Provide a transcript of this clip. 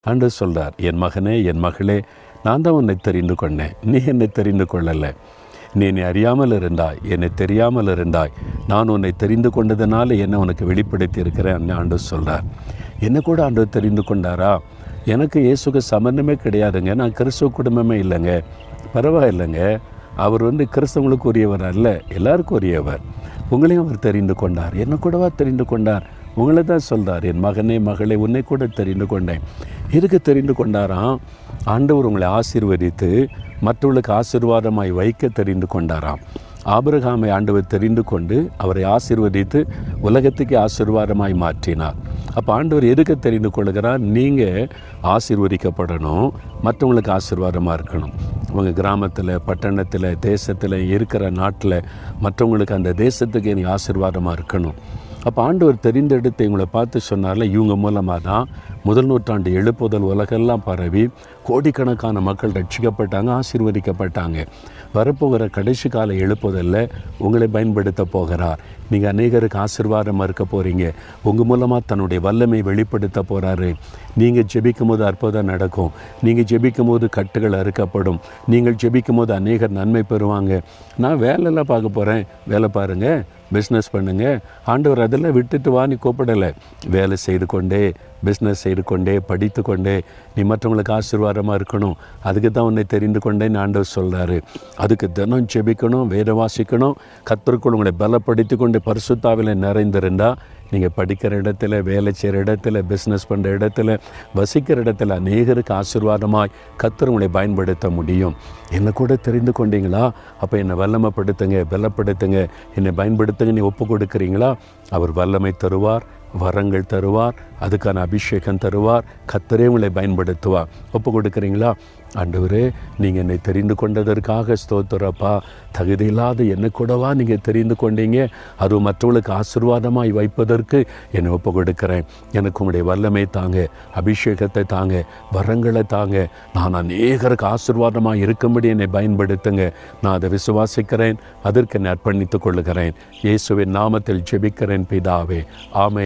ஆண்டவர் சொல்கிறார், என் மகனே, என் மகளே, நான் தான் உன்னை தெரிந்து கொண்டேன், நீ என்னை தெரிந்து கொள்ளலை. நீ என்னை அறியாமல் இருந்தாய், என்னை தெரியாமல் இருந்தாய். நான் உன்னை தெரிந்து கொண்டதுனால என்னை உனக்கு வெளிப்படுத்தி இருக்கிறேன் ஆண்டவர் சொல்கிறார். என்னை கூட ஆண்டவர் தெரிந்து கொண்டாரா? எனக்கு இயேசுக்கு சம்பந்தமே கிடையாதுங்க, நான் கிறிஸ்துவ குடும்பமே இல்லைங்க. பரவாயில்லைங்க, அவர் கிறிஸ்தவங்களுக்கு உரியவர் அல்ல, எல்லாருக்கும் உரியவர். உங்களையும் அவர் தெரிந்து கொண்டார், என்னை கூடவா தெரிந்து கொண்டார்? உங்களை தான் சொல்கிறார், என் மகனே, மகளே, உன்னை கூட தெரிந்து கொண்டேன். எதுக்கு தெரிந்து கொண்டாராம்? ஆண்டவர் உங்களை ஆசீர்வதித்து மற்றவர்களுக்கு ஆசீர்வாதமாய் வைக்க தெரிந்து கொண்டாராம். ஆபிரகாமை ஆண்டவர் தெரிந்து கொண்டு அவரை ஆசீர்வதித்து உலகத்துக்கு ஆசீர்வாதமாய் மாற்றினார். அப்போ ஆண்டவர் எதுக்கு தெரிந்து கொள்கிறார்? நீங்கள் ஆசீர்வதிக்கப்படணும், மற்றவங்களுக்கு ஆசீர்வாதமாக இருக்கணும். உங்கள் கிராமத்தில், பட்டணத்தில், தேசத்தில், இருக்கிற நாட்டில் மற்றவங்களுக்கு அந்த தேசத்துக்கு நீங்கள் ஆசீர்வாதமாக இருக்கணும். அப்போ ஆண்டவர் தெரிந்தெடுத்து இவங்களை பார்த்து சொன்னார்ல, இவங்க மூலமாக தான் முதல் நூற்றாண்டு எழுப்புதல் உலகெல்லாம் பரவி கோடிக்கணக்கான மக்கள் ரட்சிக்கப்பட்டாங்க, ஆசீர்வதிக்கப்பட்டாங்க. வரப்போகிற கடைசி கால எழுப்புதலில் உங்களை பயன்படுத்த போகிறார். நீங்கள் அநேகருக்கு ஆசீர்வாதமாக இருக்க போகிறீங்க. உங்கள் மூலமாக தன்னுடைய வல்லமை வெளிப்படுத்த போகிறாரு. நீங்கள் ஜெபிக்கும் போது அற்புதம் நடக்கும். நீங்கள் ஜெபிக்கும் போது கட்டுகள் அறுக்கப்படும். நீங்கள் ஜெபிக்கும் போது அநேகர் நன்மை பெறுவாங்க. நான் வேலையெல்லாம் பார்க்க போகிறேன், வேலை பாருங்கள், பிஸ்னஸ் பண்ணுங்கள். ஆண்டவர் அதெல்லாம் விட்டுட்டு வா, நீ கூப்பிடலை. வேலை செய்து கொண்டே, பிஸ்னஸ் செய்து கொண்டே, படித்து கொண்டே நீ மற்றவங்களுக்கு ஆசீர்வாதமாக இருக்கணும். அதுக்கு தான் உன்னை தெரிந்து கொண்டேன்னு ஆண்டவர் சொல்கிறாரு. அதுக்கு தினம் ஜெபிக்கணும், வேத வாசிக்கணும், கர்த்தருக்குள் உங்களை பலப்படுத்தி கொண்டு பரிசுத்தாவில நிறைந்திருந்தால் நீங்கள் படிக்கிற இடத்துல, வேலை செய்கிற இடத்துல, பிஸ்னஸ் பண்ணுற இடத்துல, வசிக்கிற இடத்துல அநேகருக்கு ஆசீர்வாதமாய் கர்த்தர் உங்களை பயன்படுத்த முடியும். என்னை கூட தெரிந்து கொண்டீங்களா? அப்போ என்னை வல்லமைப்படுத்துங்க, பலப்படுத்துங்க, என்னை பயன்படுத்துங்க. நீ ஒப்பு கொடுக்குறீங்களா? அவர் வல்லமை தருவார், வரங்கள் தருவார், அதுக்கான அபிஷேகம் தருவார், கர்த்தரே உங்களை பயன்படுத்துவார். ஒப்பு கொடுக்குறீங்களா? ஆண்டவரே, நீங்கள் என்னை தெரிந்து கொண்டதற்காக ஸ்தோத்திரப்பா. தகுதியில்லாத என்னை கூடவா நீங்கள் தெரிந்து கொண்டீங்க? அதுவும் மற்றவர்களுக்கு ஆசீர்வாதமாய் வைப்பதற்கு என்னை ஒப்பு கொடுக்குறேன். எனக்கு உங்களுடைய வல்லமை தாங்க, அபிஷேகத்தை தாங்க, வரங்களை தாங்க. நான் அநேகருக்கு ஆசீர்வாதமாக இருக்கும்படி என்னை பயன்படுத்துங்க. நான் அதை விசுவாசிக்கிறேன், அதற்கு என்னை அர்ப்பணித்துக் கொள்ளுகிறேன். இயேசுவின் நாமத்தில் ஜெபிக்கிறேன் பிதாவே, ஆமென்.